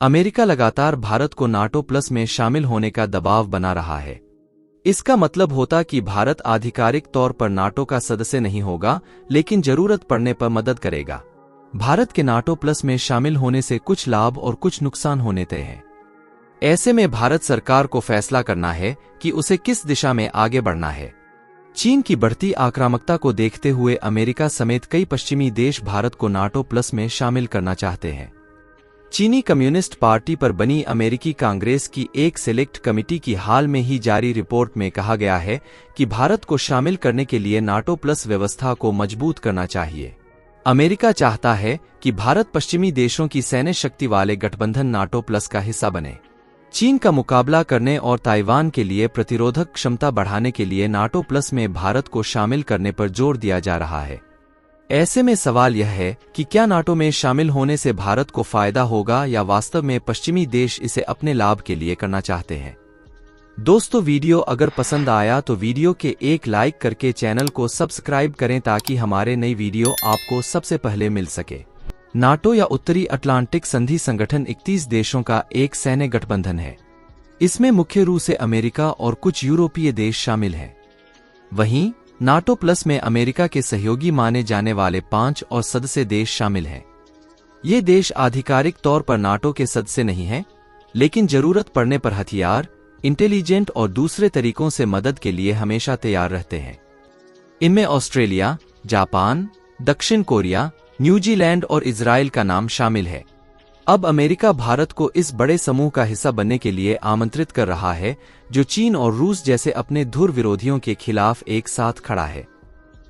America लगातार भारत को NATO plus में शामिल होने का दबाव बना रहा है। इसका मतलब होता कि भारत आधिकारिक तौर पर नाटो का सदस्य नहीं होगा, लेकिन जरूरत पड़ने पर मदद करेगा। भारत के नाटो प्लस में शामिल होने से कुछ लाभ और कुछ नुकसान होने तय हैं। ऐसे में भारत सरकार को फैसला करना है कि उसे किस दिशा में आगे बढ़ना है। चीन की बढ़ती आक्रामकता को देखते हुए अमेरिका समेत कई पश्चिमी देश भारत को नाटो प्लस में शामिल करना चाहते हैं। चीनी कम्युनिस्ट पार्टी पर बनी अमेरिकी कांग्रेस की एक सेलेक्ट कमेटी की हाल में ही जारी रिपोर्ट में कहा गया है कि भारत को शामिल करने के लिए नाटो प्लस व्यवस्था को मजबूत करना चाहिए। अमेरिका चाहता है कि भारत पश्चिमी देशों की सैन्य शक्ति वाले गठबंधन नाटो प्लस का हिस्सा बने। चीन का मुकाबला करने और ताइवान के लिए प्रतिरोधक क्षमता बढ़ाने के लिए नाटो प्लस में भारत को शामिल करने पर जोर दिया जा रहा है। ऐसे में सवाल यह है कि क्या नाटो में शामिल होने से भारत को फायदा होगा या वास्तव में पश्चिमी देश इसे अपने लाभ के लिए करना चाहते हैं। दोस्तों, वीडियो अगर पसंद आया तो वीडियो के एक लाइक करके चैनल को सब्सक्राइब करें ताकि हमारे नई वीडियो आपको सबसे पहले मिल सके। नाटो या उत्तरी अटलांटिक संधि संगठन 31 देशों का एक सैन्य गठबंधन है। इसमें मुख्य रूप से अमेरिका और कुछ यूरोपीय देश शामिल हैं। वहीं नाटो प्लस में अमेरिका के सहयोगी माने जाने वाले 5 और सदस्य देश शामिल हैं। ये देश आधिकारिक तौर पर नाटो के सदस्य नहीं हैं, लेकिन जरूरत पड़ने पर हथियार, इंटेलिजेंट और दूसरे तरीकों से मदद के लिए हमेशा तैयार रहते हैं। इनमें ऑस्ट्रेलिया, जापान, दक्षिण कोरिया, न्यूजीलैंड और इजराइल का नाम शामिल है। अब अमेरिका भारत को इस बड़े समूह का हिस्सा बनने के लिए आमंत्रित कर रहा है, जो चीन और रूस जैसे अपने धुर विरोधियों के खिलाफ एक साथ खड़ा है।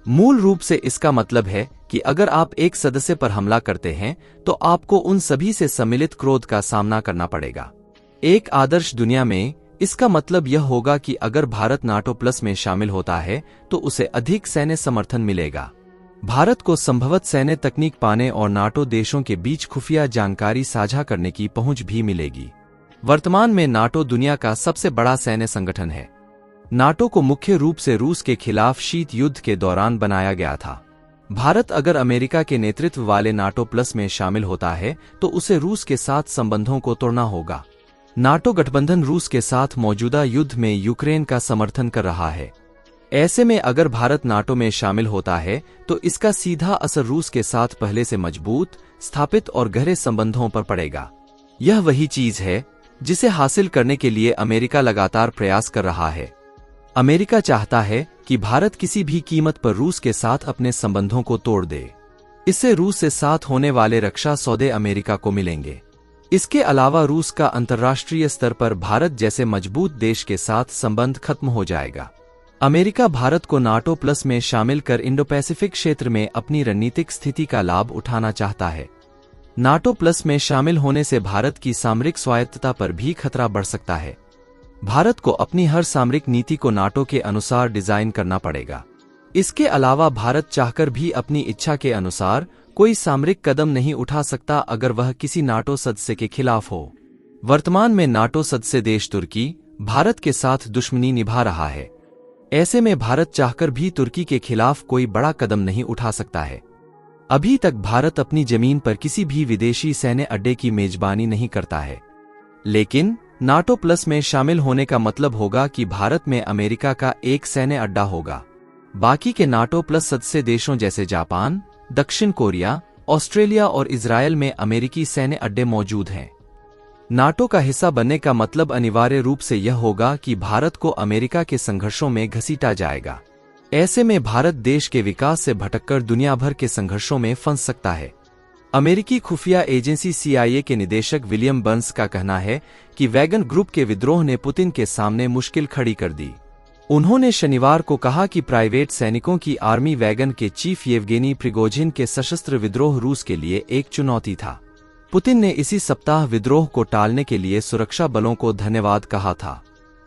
मूल रूप से इसका मतलब है कि अगर आप एक सदस्य पर हमला करते हैं तो आपको उन सभी से सम्मिलित क्रोध का सामना करना पड़ेगा। एक आदर्श दुनिया में इसका मतलब यह होगा कि अगर भारत नाटो प्लस में शामिल होता है तो उसे अधिक सैन्य समर्थन मिलेगा। भारत को संभवत सैन्य तकनीक पाने और नाटो देशों के बीच खुफिया जानकारी साझा करने की पहुंच भी मिलेगी। वर्तमान में नाटो दुनिया का सबसे बड़ा सैन्य संगठन है। नाटो को मुख्य रूप से रूस के खिलाफ शीत युद्ध के दौरान बनाया गया था। भारत अगर अमेरिका के नेतृत्व वाले नाटो प्लस में शामिल होता है तो उसे रूस के साथ संबंधों को तोड़ना होगा। नाटो गठबंधन रूस के साथ मौजूदा युद्ध में यूक्रेन का समर्थन कर रहा है। ऐसे में अगर भारत नाटो में शामिल होता है तो इसका सीधा असर रूस के साथ पहले से मजबूत, स्थापित और गहरे संबंधों पर पड़ेगा। यह वही चीज है जिसे हासिल करने के लिए अमेरिका लगातार प्रयास कर रहा है। अमेरिका चाहता है कि भारत किसी भी कीमत पर रूस के साथ अपने संबंधों को तोड़ दे। इससे रूस से साथ होने वाले रक्षा सौदे अमेरिका को मिलेंगे। इसके अलावा रूस का अंतर्राष्ट्रीय स्तर पर भारत जैसे मजबूत देश के साथ संबंध खत्म हो जाएगा। अमेरिका भारत को नाटो प्लस में शामिल कर इंडो पैसिफिक क्षेत्र में अपनी रणनीतिक स्थिति का लाभ उठाना चाहता है। नाटो प्लस में शामिल होने से भारत की सामरिक स्वायत्तता पर भी खतरा बढ़ सकता है। भारत को अपनी हर सामरिक नीति को नाटो के अनुसार डिजाइन करना पड़ेगा। इसके अलावा भारत चाहकर भी अपनी इच्छा के अनुसार कोई सामरिक कदम नहीं उठा सकता अगर वह किसी नाटो सदस्य के खिलाफ हो। वर्तमान में नाटो सदस्य देश तुर्की भारत के साथ दुश्मनी निभा रहा है। ऐसे में भारत चाहकर भी तुर्की के खिलाफ कोई बड़ा कदम नहीं उठा सकता है। अभी तक भारत अपनी जमीन पर किसी भी विदेशी सैन्य अड्डे की मेजबानी नहीं करता है, लेकिन नाटो प्लस में शामिल होने का मतलब होगा कि भारत में अमेरिका का एक सैन्य अड्डा होगा। बाकी के नाटो प्लस सदस्य देशों जैसे जापान, दक्षिण कोरिया, ऑस्ट्रेलिया और इजराइल में अमेरिकी सैन्य अड्डे मौजूद हैं। नाटो का हिस्सा बनने का मतलब अनिवार्य रूप से यह होगा कि भारत को अमेरिका के संघर्षों में घसीटा जाएगा। ऐसे में भारत देश के विकास से भटककर दुनिया भर के संघर्षों में फंस सकता है। अमेरिकी खुफिया एजेंसी CIA के निदेशक विलियम बर्न्स का कहना है कि वैगन ग्रुप के विद्रोह ने पुतिन के सामने मुश्किल खड़ी कर दी। उन्होंने शनिवार को कहा कि प्राइवेट सैनिकों की आर्मी वैगन के चीफ येवगेनी प्रिगोजिन के सशस्त्र विद्रोह रूस के लिए एक चुनौती था। पुतिन ने इसी सप्ताह विद्रोह को टालने के लिए सुरक्षा बलों को धन्यवाद कहा था।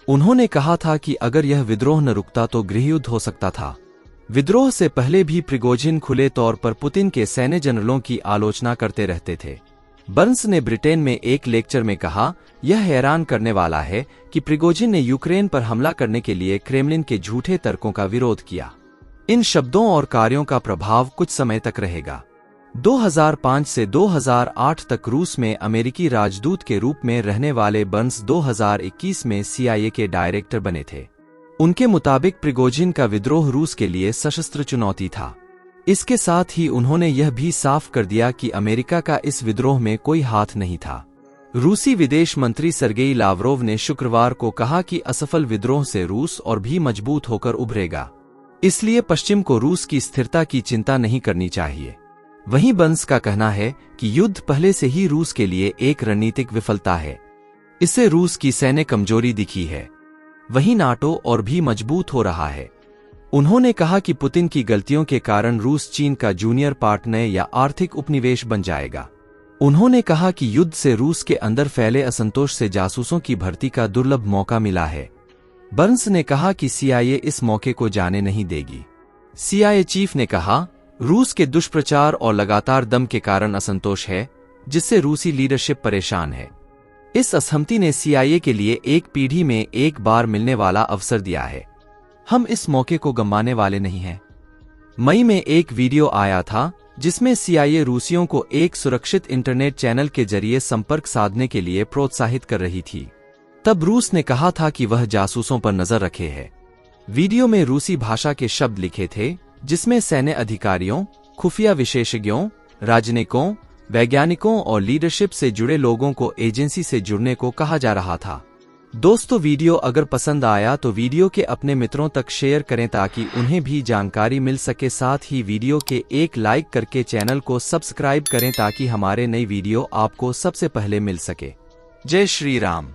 उन्होंने कहा था कि अगर यह विद्रोह न रुकता तो गृहयुद्ध हो सकता था। विद्रोह से पहले भी प्रिगोजिन खुले तौर पर पुतिन के सैन्य जनरलों की आलोचना करते रहते थे। बर्न्स ने ब्रिटेन में एक लेक्चर में कहा, यह हैरान करने वाला है कि प्रिगोजिन ने यूक्रेन पर हमला करने के लिए क्रेमलिन के झूठे तर्कों का विरोध किया। इन शब्दों और कार्यों का प्रभाव कुछ समय तक रहेगा। 2005 से 2008 तक रूस में अमेरिकी राजदूत के रूप में रहने वाले बर्न्स 2021 में CIA के डायरेक्टर बने थे। उनके मुताबिक प्रिगोजिन का विद्रोह रूस के लिए सशस्त्र चुनौती था। इसके साथ ही उन्होंने यह भी साफ कर दिया कि अमेरिका का इस विद्रोह में कोई हाथ नहीं था। रूसी विदेश मंत्री सर्गेई लावरोव ने शुक्रवार को कहा कि असफल विद्रोह से रूस और भी मजबूत होकर उभरेगा, इसलिए पश्चिम को रूस की स्थिरता की चिंता नहीं करनी चाहिए। वहीं बर्न्स का कहना है कि युद्ध पहले से ही रूस के लिए एक रणनीतिक विफलता है। इससे रूस की सैन्य कमजोरी दिखी है। वहीं नाटो और भी मजबूत हो रहा है। उन्होंने कहा कि पुतिन की गलतियों के कारण रूस चीन का जूनियर पार्टनर या आर्थिक उपनिवेश बन जाएगा। उन्होंने कहा कि युद्ध से रूस के अंदर फैले असंतोष से जासूसों की भर्ती का दुर्लभ मौका मिला है। बर्न्स ने कहा कि CIA इस मौके को जाने नहीं देगी। CIA चीफ ने कहा, रूस के दुष्प्रचार और लगातार दम के कारण असंतोष है, जिससे रूसी लीडरशिप परेशान है। इस असहमति ने CIA के लिए एक पीढ़ी में एक बार मिलने वाला अवसर दिया है। हम इस मौके को गंवाने वाले नहीं हैं। मई में एक वीडियो आया था जिसमें CIA रूसियों को एक सुरक्षित इंटरनेट चैनल के जरिए संपर्क साधने के लिए प्रोत्साहित कर रही थी। तब रूस ने कहा था कि वह जासूसों पर नजर रखे है। वीडियो में रूसी भाषा के शब्द लिखे थे, जिसमें सैन्य अधिकारियों, खुफिया विशेषज्ञों, राजनयिकों, वैज्ञानिकों और लीडरशिप से जुड़े लोगों को एजेंसी से जुड़ने को कहा जा रहा था। दोस्तों, वीडियो अगर पसंद आया तो वीडियो के अपने मित्रों तक शेयर करें ताकि उन्हें भी जानकारी मिल सके। साथ ही वीडियो के एक लाइक करके चैनल को सब्सक्राइब करें ताकि हमारे नई वीडियो आपको सबसे पहले मिल सके। जय श्री राम।